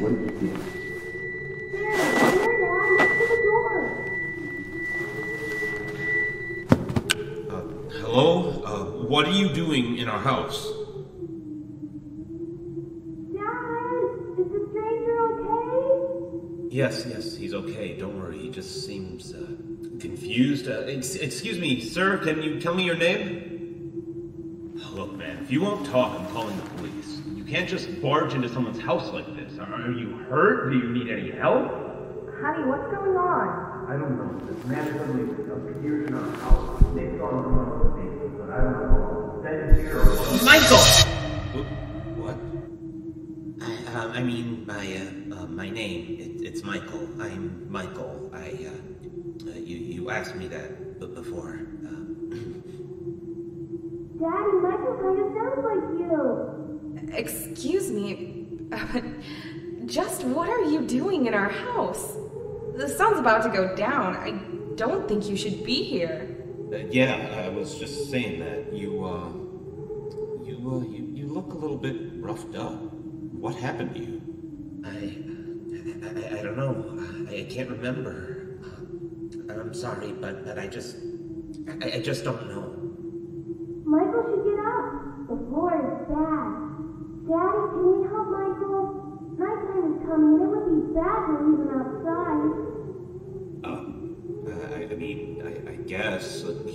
What did you see? There, Dad, look to the door. Hello? What are you doing in our house? Dad, is the stranger okay? Yes, he's okay. Don't worry. He just seems, confused. Excuse me, sir, can you tell me your name? Look, man, if you won't talk, I'm calling the police. You can't just barge into someone's house like this. Are you hurt? Do you need any help? Honey, what's going on? I don't know. This man suddenly appears in our house. They've gone on with me, but I don't know. Then here or what? Michael! What? My name, it's Michael. I'm Michael. You asked me that before. Daddy, Michael kind of sounds like you. Excuse me, just what are you doing in our house? The sun's about to go down. I don't think you should be here. Yeah, I was just saying that. You look a little bit roughed up. What happened to you? I don't know. I can't remember. I'm sorry, but I just don't know. Michael should get up. The floor is bad. Daddy, can we help Michael? Nighttime is coming and it would be bad to leave him outside. I guess.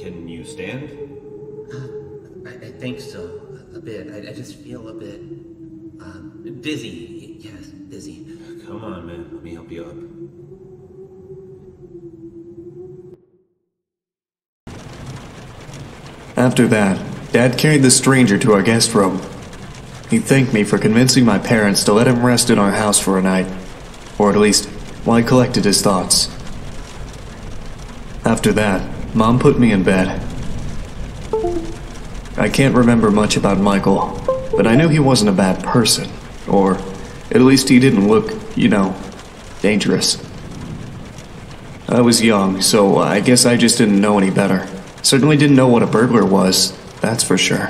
Can you stand? I think so. A bit. I just feel a bit dizzy. Yes, dizzy. Come on, man. Let me help you up. After that, Dad carried the stranger to our guest room. He thanked me for convincing my parents to let him rest in our house for a night, or at least while he collected his thoughts. After that, Mom put me in bed. I can't remember much about Michael, but I knew he wasn't a bad person, or at least he didn't look, dangerous. I was young, so I guess I just didn't know any better. Certainly didn't know what a burglar was, that's for sure.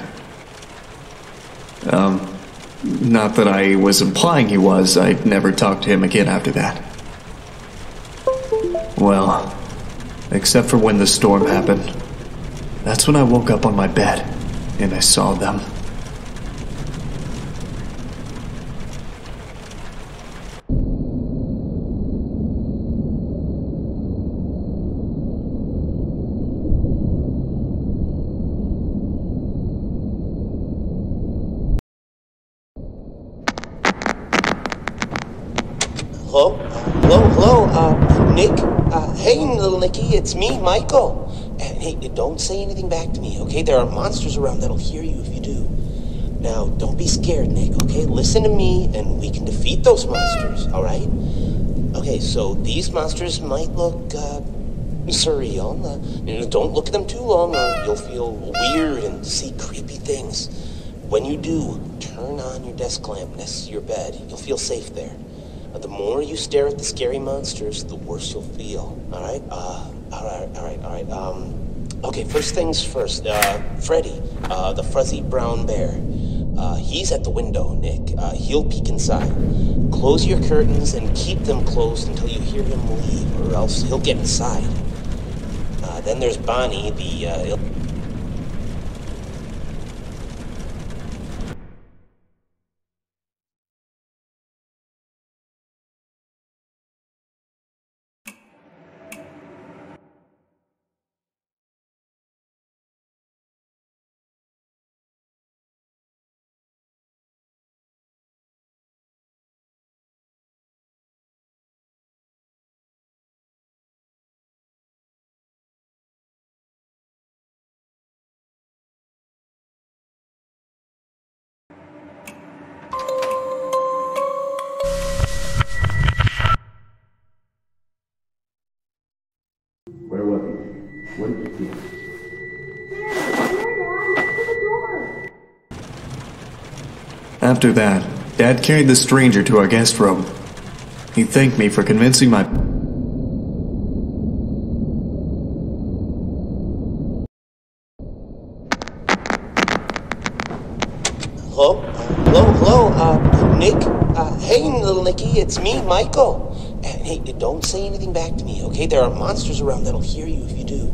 Not that I was implying he was. I'd never talked to him again after that. Well, except for when the storm happened. That's when I woke up on my bed, and I saw them. Hello, Nick? Hey, little Nicky, it's me, Michael. And hey, don't say anything back to me, okay? There are monsters around that'll hear you if you do. Now, don't be scared, Nick, okay? Listen to me, and we can defeat those monsters, alright? Okay, so these monsters might look, surreal. Don't look at them too long, or you'll feel weird and see creepy things. When you do, turn on your desk lamp next to your bed. You'll feel safe there. The more you stare at the scary monsters, the worse you'll feel. Alright? Alright. Okay, first things first. Freddy, the fuzzy brown bear. He's at the window, Nick. He'll peek inside. Close your curtains and keep them closed until you hear him leave, or else he'll get inside. Then there's Bonnie, the, Where was he? What did you see? There, Dad, look to the door. After that, Dad carried the stranger to our guest room. He thanked me for convincing my... Nick? Hey, little Nicky, it's me, Michael. And hey, don't say anything back to me, okay? There are monsters around that'll hear you if you do.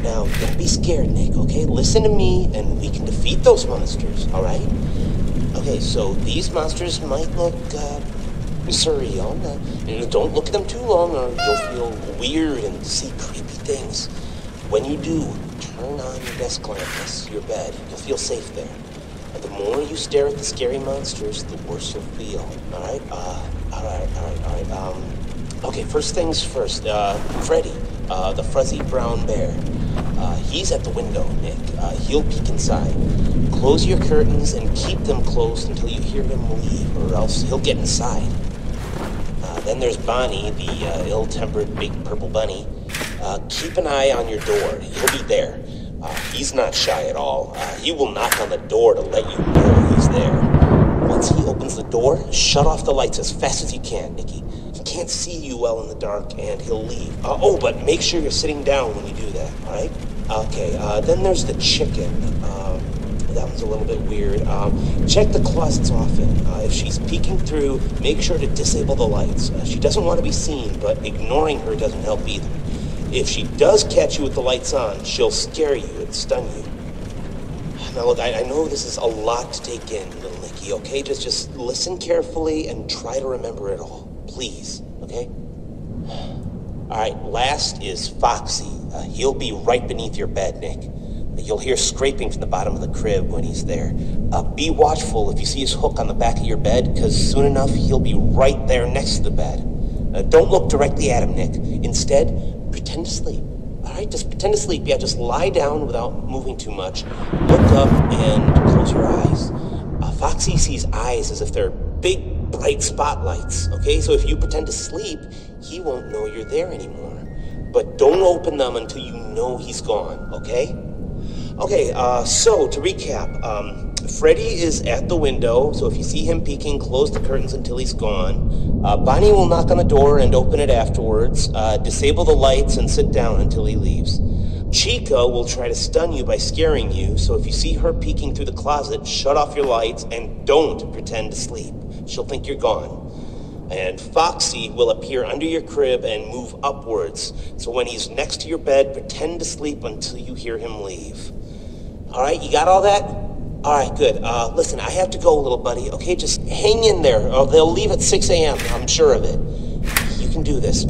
Now, don't be scared, Nick, okay? Listen to me, and we can defeat those monsters, all right? Okay, so these monsters might look, surreal. Don't look at them too long, or you'll feel weird and see creepy things. When you do, turn on your desk lamp, that's your bed. You'll feel safe there. The more you stare at the scary monsters, the worse you'll feel. All right. Okay, first things first. Freddy, the fuzzy brown bear. He's at the window, Nick. He'll peek inside. Close your curtains and keep them closed until you hear him leave, or else he'll get inside. Then there's Bonnie, the ill-tempered big purple bunny. Keep an eye on your door. He'll be there. He's not shy at all. He will knock on the door to let you know he's there. Once he opens the door, shut off the lights as fast as you can, Nicky. He can't see you well in the dark, and he'll leave. But make sure you're sitting down when you do that, all right? Okay, then there's the chicken. That one's a little bit weird. Check the closets often. If she's peeking through, make sure to disable the lights. She doesn't want to be seen, but ignoring her doesn't help either. If she does catch you with the lights on, she'll scare you and stun you. Now look, I know this is a lot to take in, little Nicky, okay? Just listen carefully and try to remember it all. Please, okay? Alright, last is Foxy. He'll be right beneath your bed, Nick. You'll hear scraping from the bottom of the crib when he's there. Be watchful if you see his hook on the back of your bed, because soon enough, he'll be right there next to the bed. Don't look directly at him, Nick. Instead, pretend to sleep. All right, just pretend to sleep. Yeah, just lie down without moving too much. Look up and close your eyes. Foxy sees eyes as if they're big, bright spotlights, okay? So if you pretend to sleep, he won't know you're there anymore. But don't open them until you know he's gone, okay? Okay, so to recap, Freddy is at the window, so if you see him peeking, close the curtains until he's gone. Bonnie will knock on the door and open it afterwards. Disable the lights and sit down until he leaves. Chica will try to stun you by scaring you, so if you see her peeking through the closet, shut off your lights and don't pretend to sleep. She'll think you're gone. And Foxy will appear under your crib and move upwards, so when he's next to your bed, pretend to sleep until you hear him leave. All right, you got all that? All right, good. Listen, I have to go, little buddy, okay? Just hang in there. They'll leave at 6 a.m., I'm sure of it. You can do this.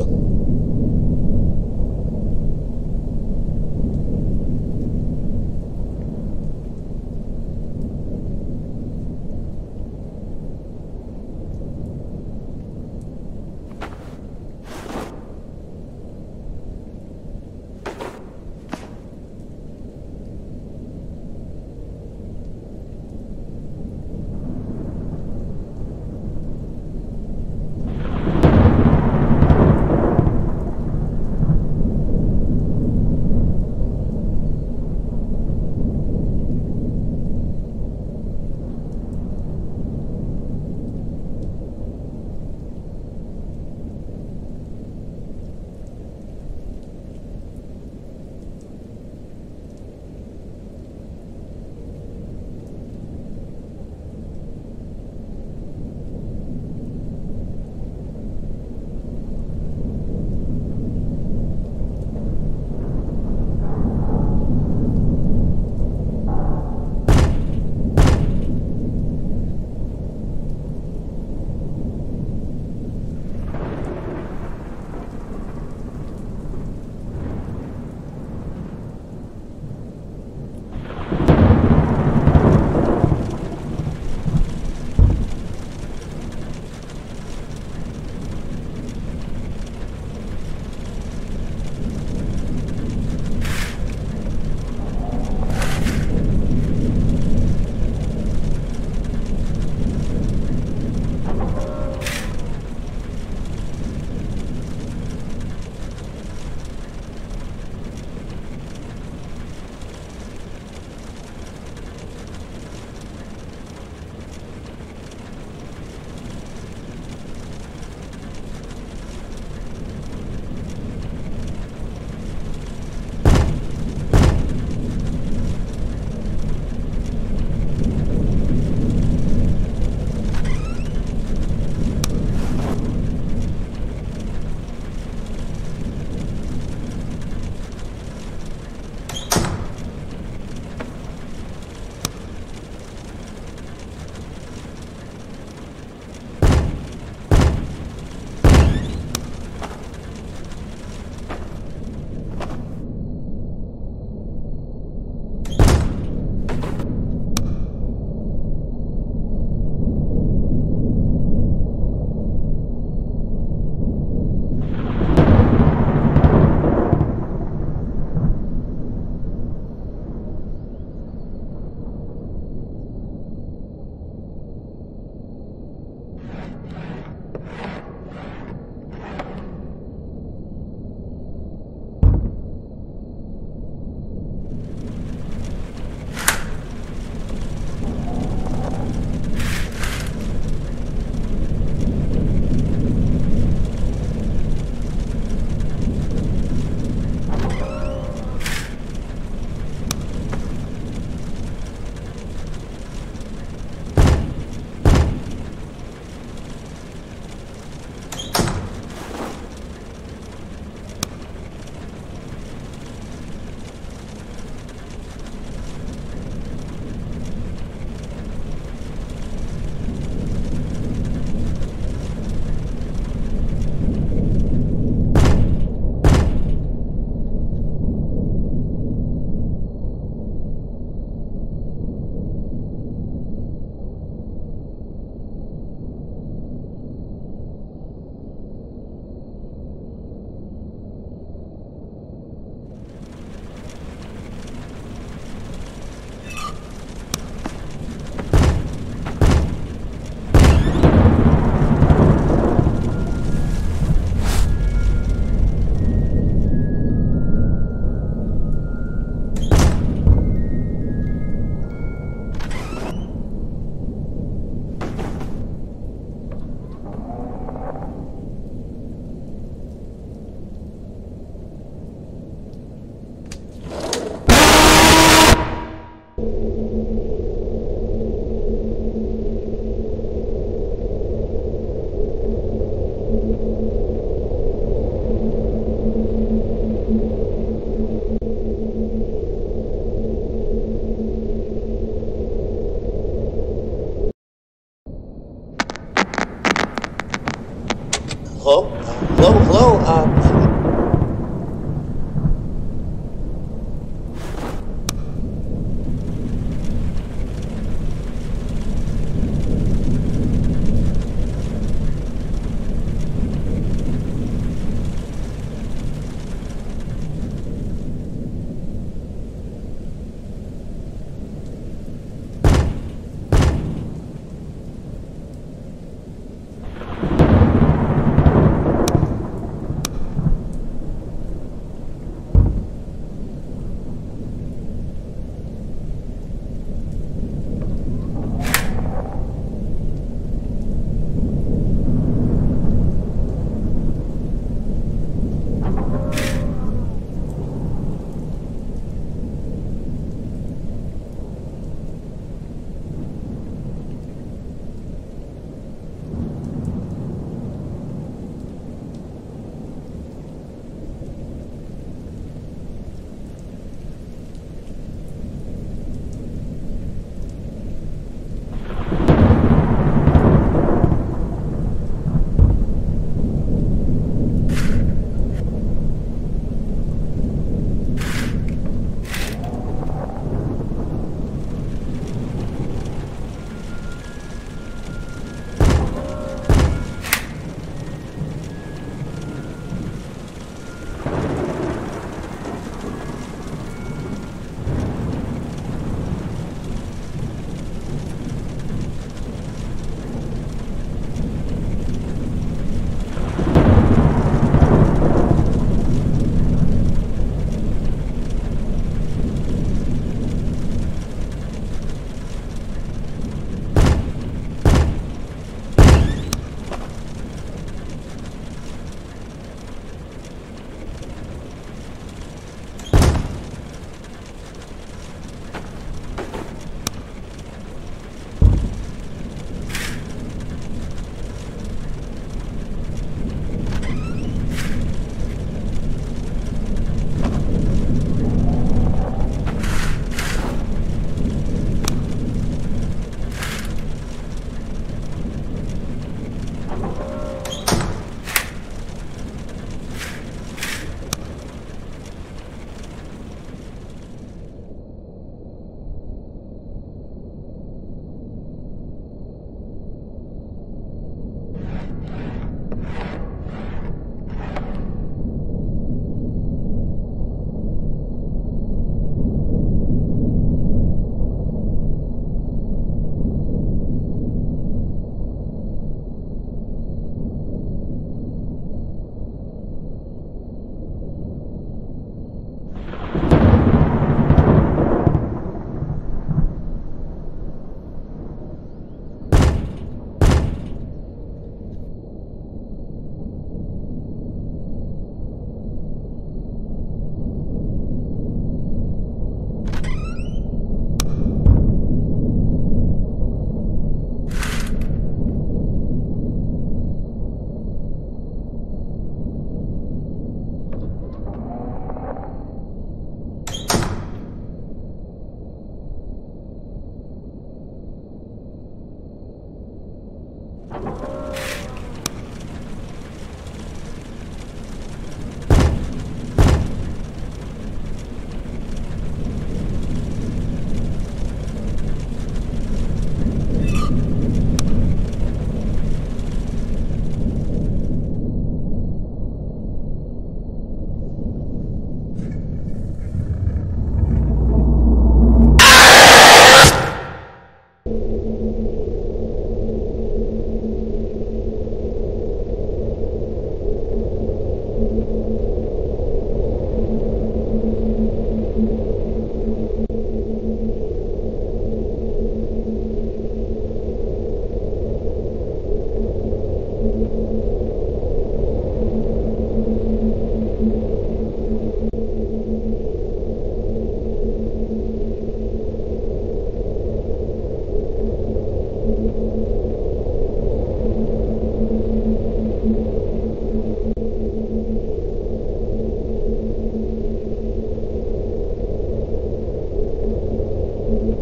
Hello?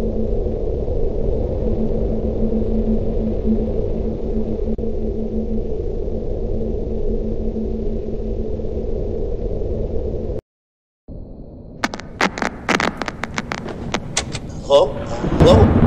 Hello?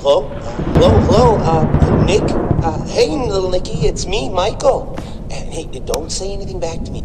Hello? Nick? Hey, little Nicky, it's me, Michael. And hey, don't say anything back to me.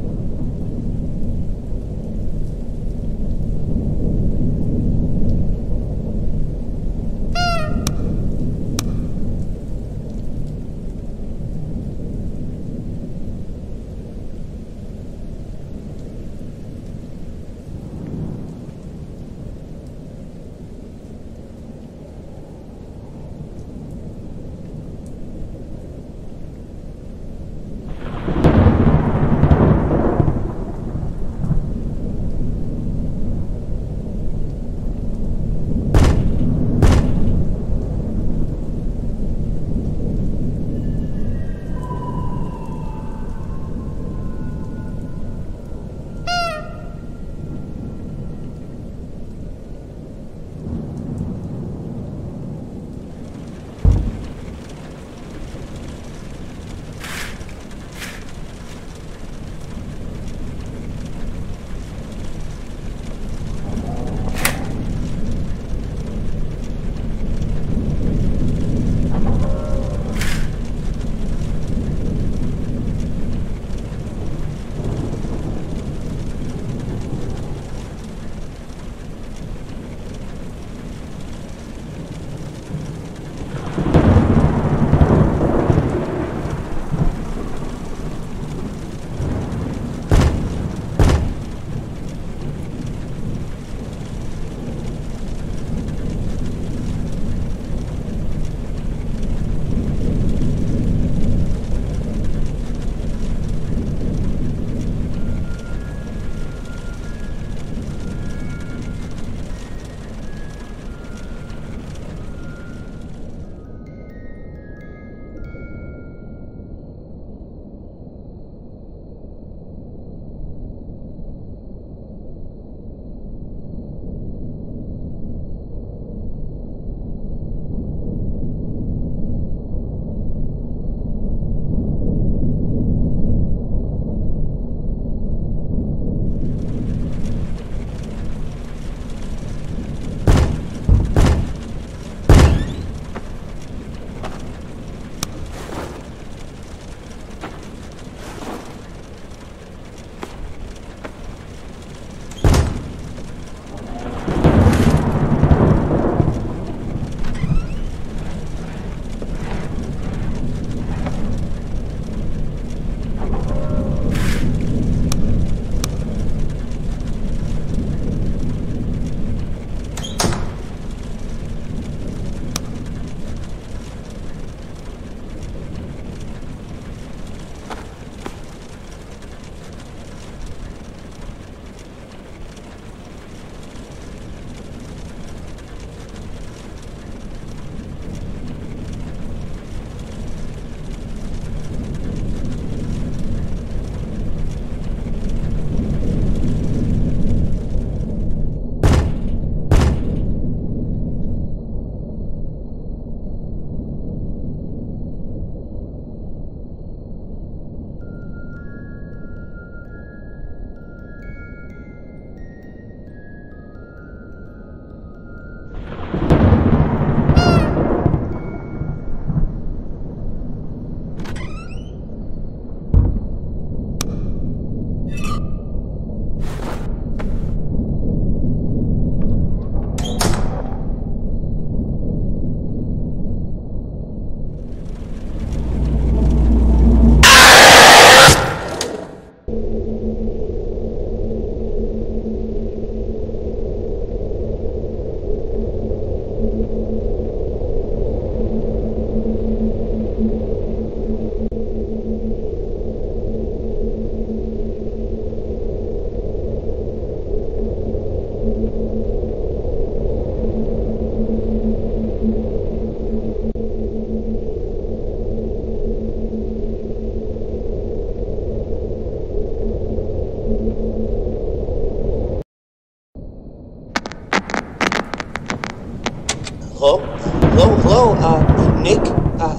Nick?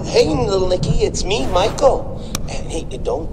Hey, little Nicky, it's me, Michael. And hey, don't...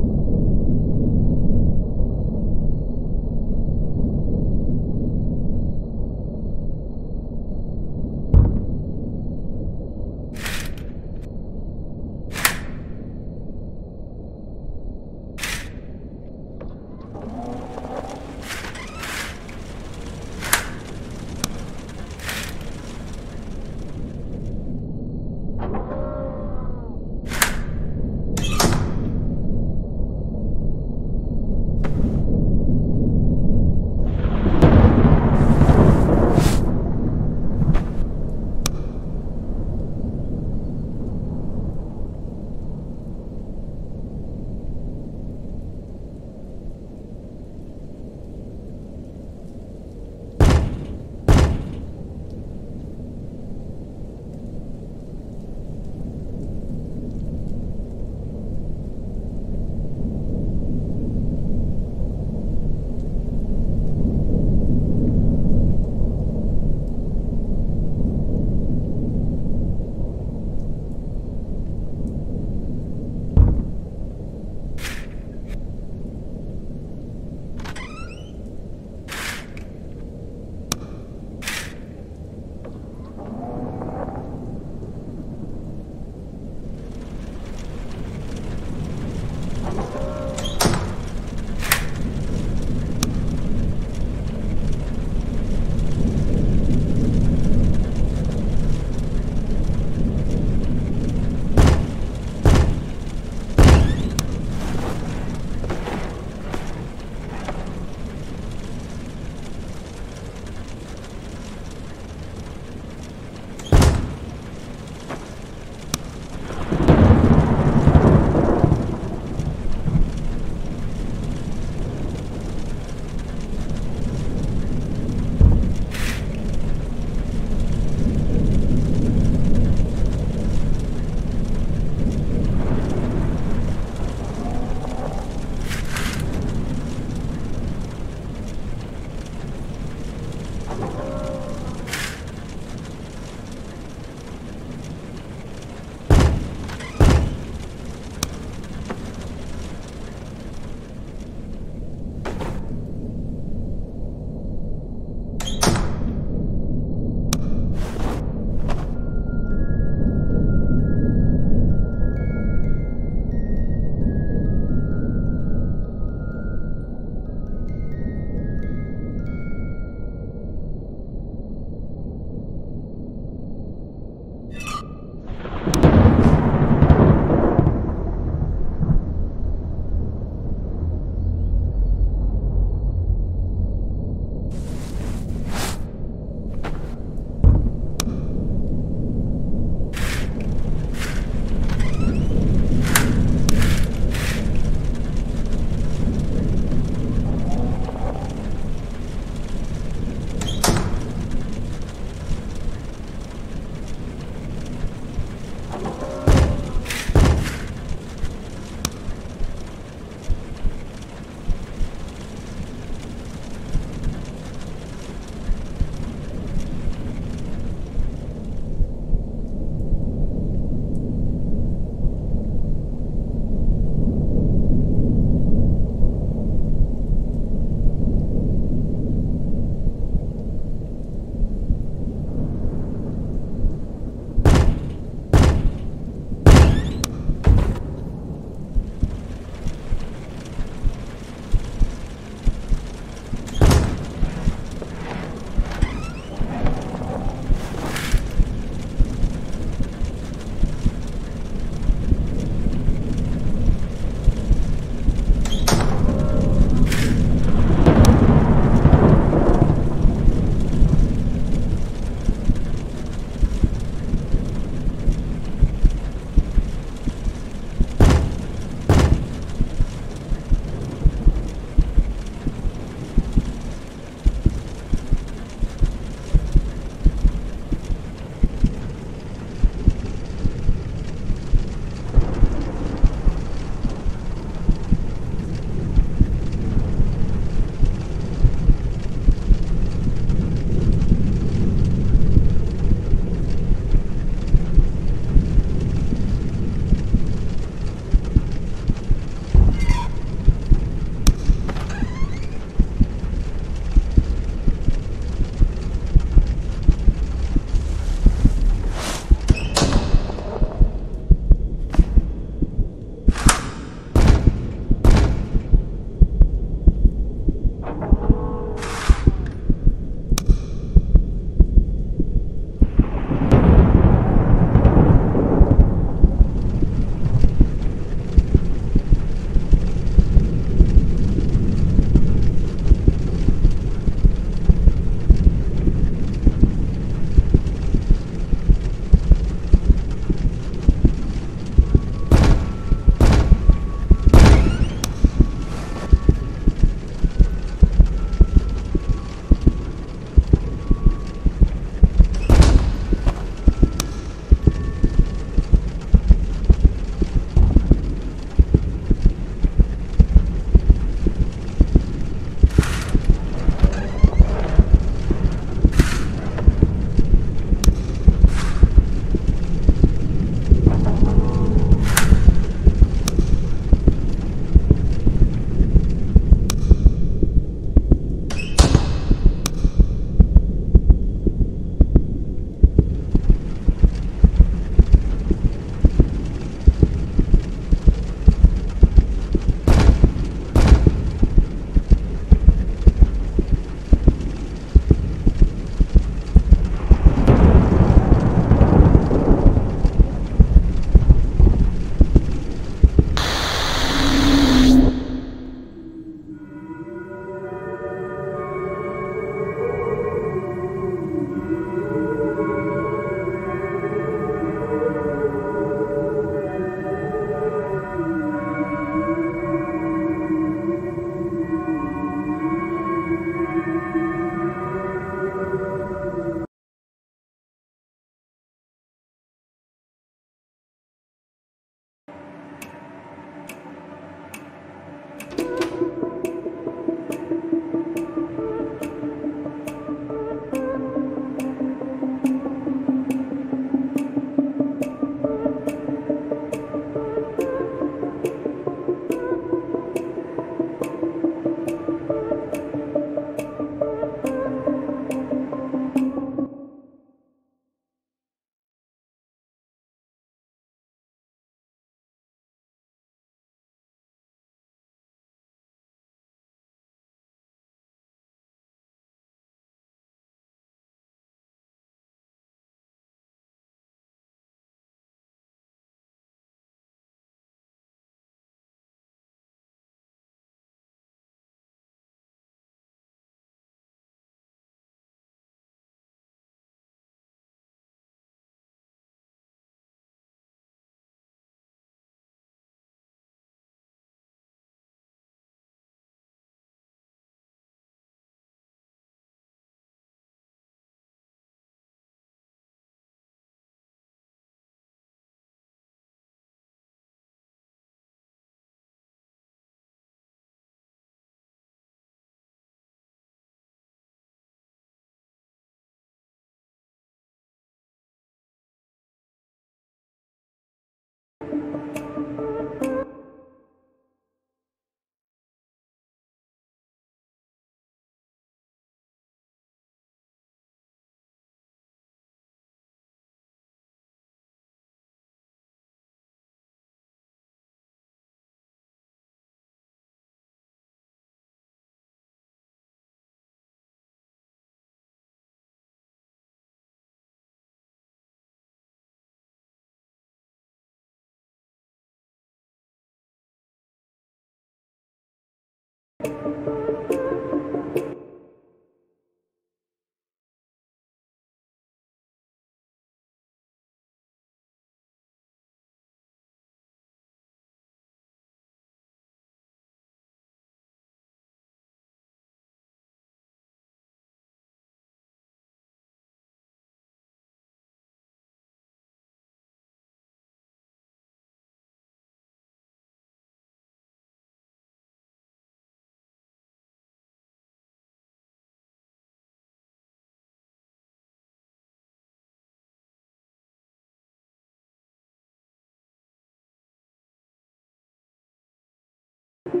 Do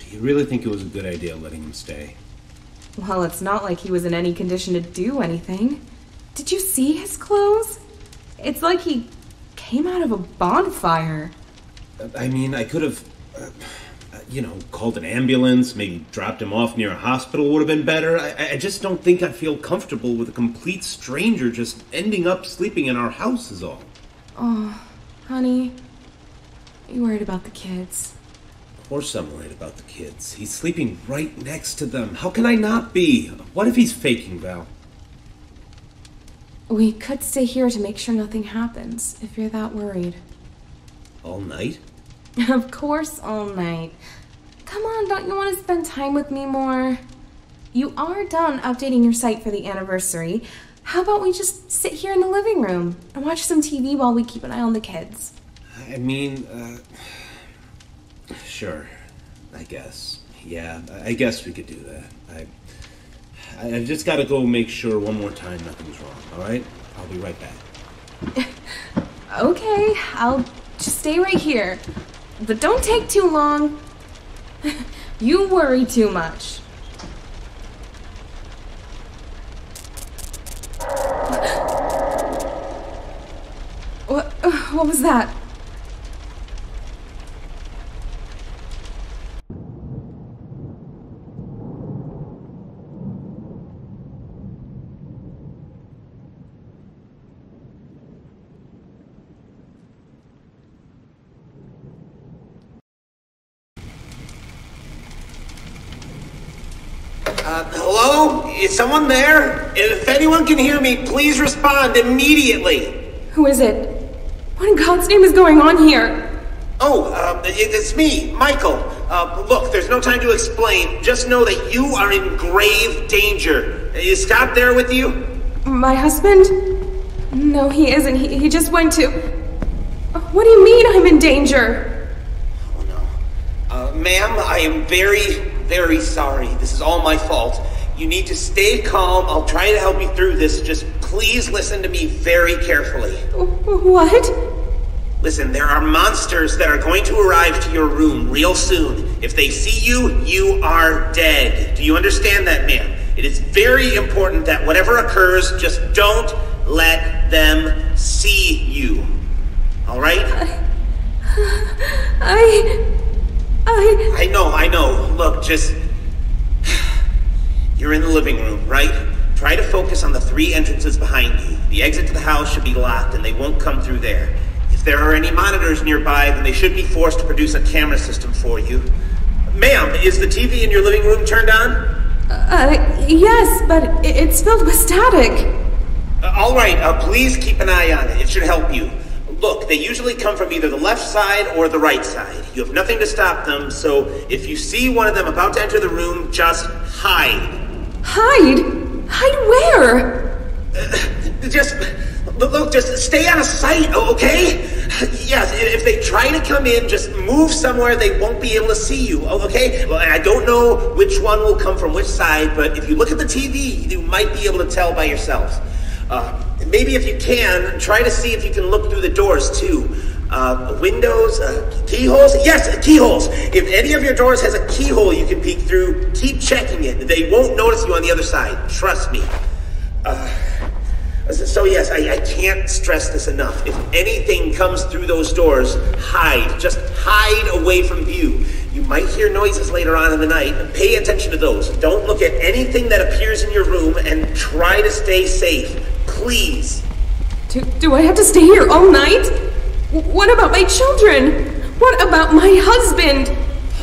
you really think it was a good idea letting him stay? Well, it's not like he was in any condition to do anything. Did you see his clothes? It's like he came out of a bonfire. I mean, I could have, called an ambulance, maybe dropped him off near a hospital would have been better. I just don't think I feel comfortable with a complete stranger just ending up sleeping in our house is all. Oh, honey, are you worried about the kids? Of course I'm worried about the kids. He's sleeping right next to them. How can I not be? What if he's faking, Val? We could stay here to make sure nothing happens, if you're that worried. All night? Of course, all night. Come on, don't you want to spend time with me more? You are done updating your site for the anniversary. How about we just sit here in the living room and watch some TV while we keep an eye on the kids? I mean, sure, I guess. Yeah, I guess we could do that. I've just got to go make sure one more time nothing's wrong, all right? I'll be right back. Okay, I'll just stay right here. But don't take too long. You worry too much. What was that? Hello? Is someone there? If anyone can hear me, please respond immediately. Who is it? What in God's name is going on here? Oh, it's me, Michael. Look, there's no time to explain. Just know that you are in grave danger. Is Scott there with you? My husband? No, he isn't. He just went to... What do you mean I'm in danger? Oh, no. Ma'am, I am very sorry. This is all my fault. You need to stay calm. I'll try to help you through this. Just please listen to me very carefully. What? Listen, there are monsters that are going to arrive to your room real soon. If they see you, you are dead. Do you understand that, ma'am? It is very important that whatever occurs, just don't let them see you. All right? I know. Look, just... You're in the living room, right? Try to focus on the 3 entrances behind you. The exit to the house should be locked, and they won't come through there. If there are any monitors nearby, then they should be forced to produce a camera system for you. Ma'am, is the TV in your living room turned on? Yes, but it's filled with static. All right, please keep an eye on it. It should help you. Look, they usually come from either the left side or the right side. You have nothing to stop them, so if you see one of them about to enter the room, just hide. Hide? Hide where? Just stay out of sight, okay? Yes, if they try to come in, just move somewhere they won't be able to see you, okay? Well, I don't know which one will come from which side, but if you look at the TV, you might be able to tell by yourself. Maybe if you can, try to see if you can look through the doors, too. Windows, keyholes? Yes, keyholes. If any of your doors has a keyhole you can peek through, keep checking it. They won't notice you on the other side. Trust me. So yes, I can't stress this enough. If anything comes through those doors, hide. Just hide away from view. You might hear noises later on in the night. Pay attention to those. Don't look at anything that appears in your room and try to stay safe. Please. Do I have to stay here all night? What about my children? What about my husband?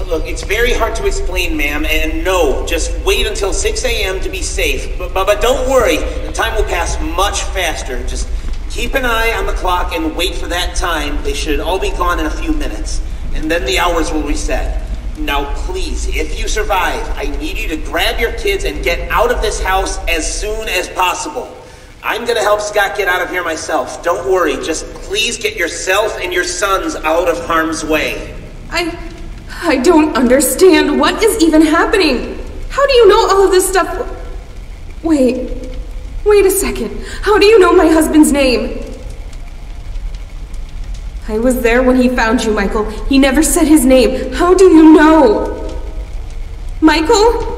Look, it's very hard to explain, ma'am, and no, just wait until 6 a.m. to be safe. But don't worry, the time will pass much faster. Just keep an eye on the clock and wait for that time. They should all be gone in a few minutes, and then the hours will reset. Now, please, if you survive, I need you to grab your kids and get out of this house as soon as possible. I'm going to help Scott get out of here myself. Don't worry, just please get yourself and your sons out of harm's way. I don't understand. What is even happening? How do you know all of this stuff? Wait, Wait a second. How do you know my husband's name? I was there when he found you, Michael. He never said his name. How do you know? Michael?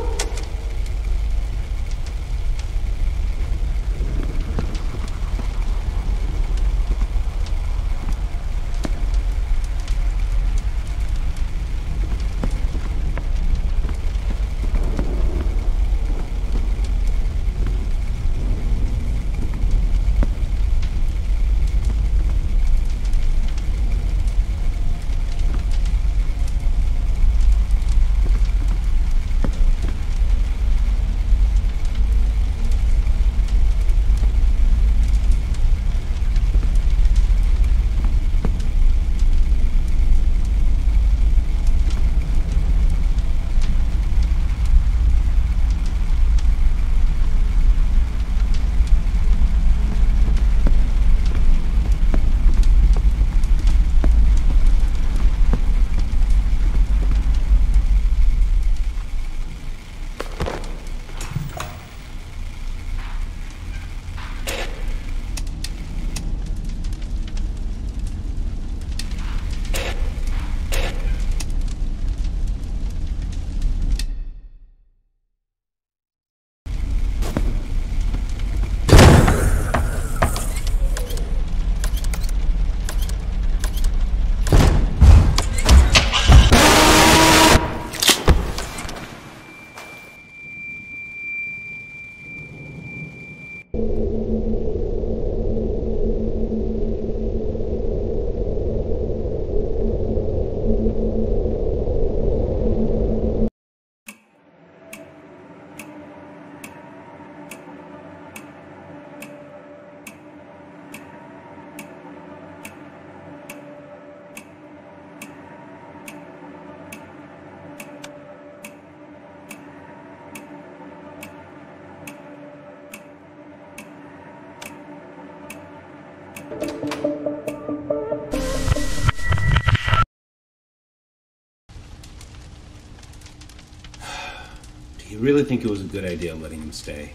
Do you really think it was a good idea letting him stay?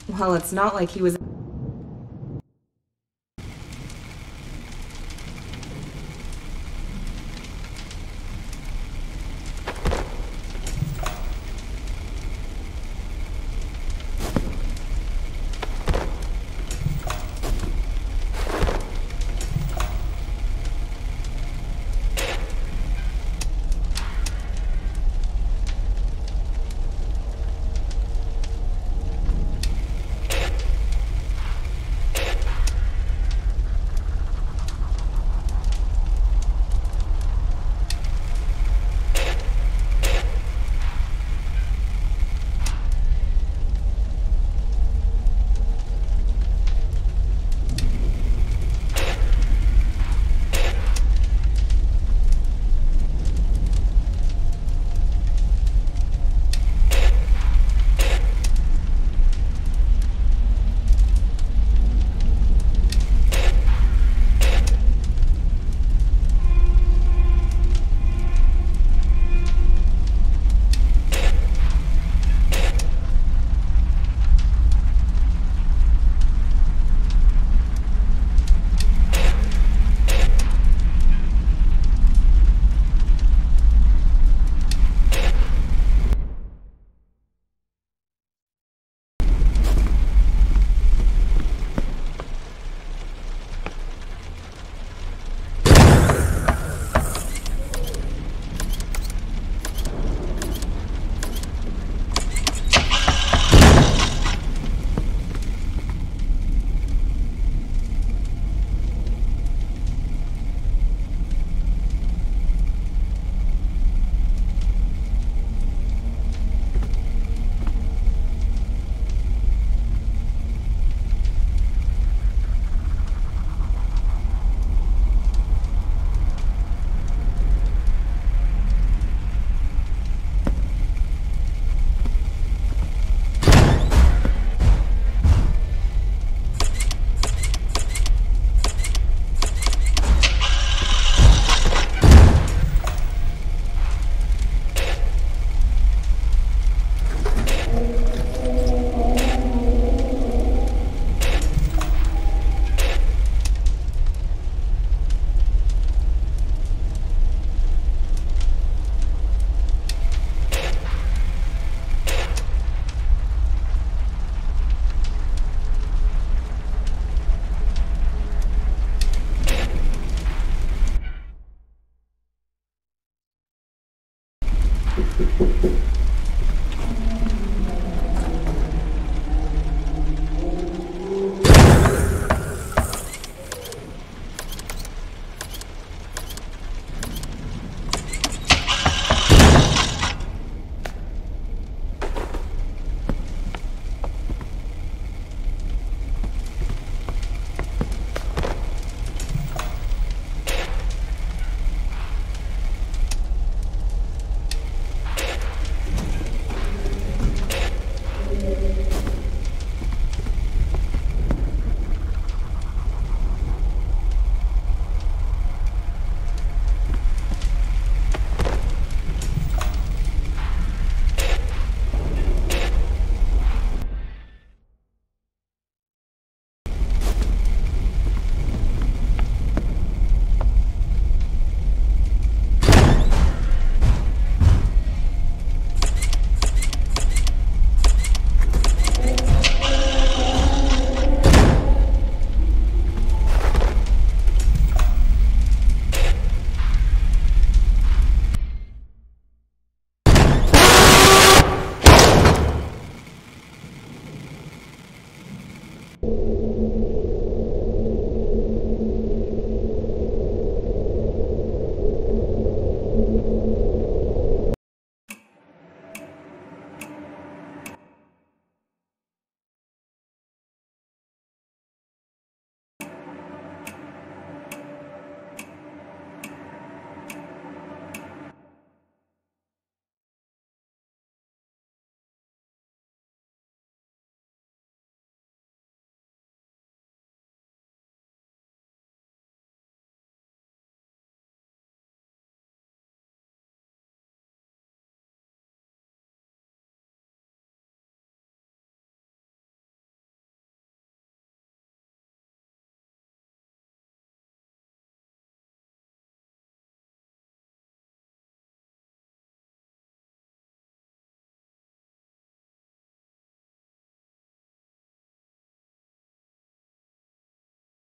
Well, it's not like he was...